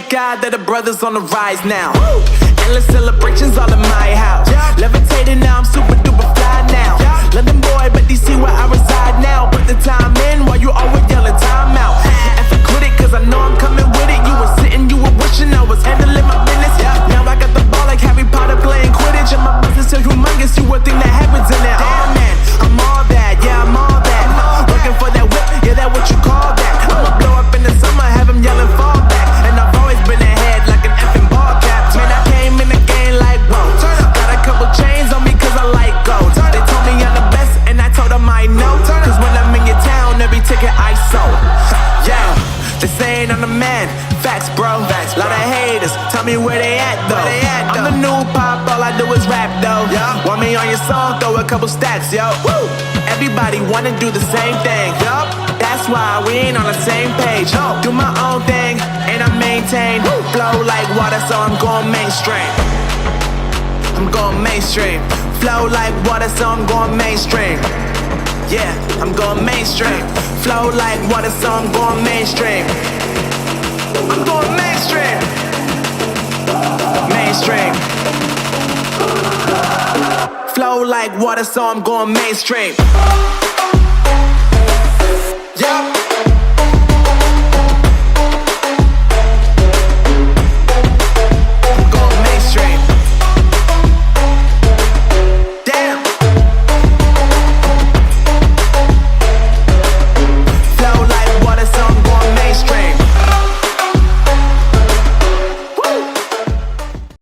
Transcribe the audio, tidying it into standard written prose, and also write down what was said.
God that the brothers on the rise now. Endless celebrations all in my house. Levitating now, I'm super duper fly now. London boy, but DC where I reside now. Put the time in while you always yelling time out. And for quit it, cause I know I'm coming with it. You were sitting, you were wishing I was handling my business. Now I got the ball like Harry Potter playing Quidditch. And my business is humongous, you would think that happens in there. Oh man, I'm all that, yeah, I'm all that. Looking for that whip, yeah, that what you call that. I'ma blow up in the summer, have him yelling fall back. And I've always been ahead like an effing ball cap. Man, I came in the game like, whoa. Got a couple chains on me cause I like gold. They told me I'm the best and I told them I know. Cause when I'm in your town, every ticket I sold. Yeah, they saying I'm the man. Facts, bro. Lot of haters, tell me where they at though. I'm the new pop, all I do is rap though. Want me on your song, throw a couple stacks, yo. Everybody wanna do the same thing. That's why we ain't on the same page. Do my own thing and I maintain. Flow like water, so I'm going mainstream. I'm going mainstream. Flow like water, so I'm going mainstream. Yeah, I'm going mainstream. Flow like water, so I'm going mainstream. I'm going mainstream. Mainstream. Flow like water, so I'm going mainstream. Yeah.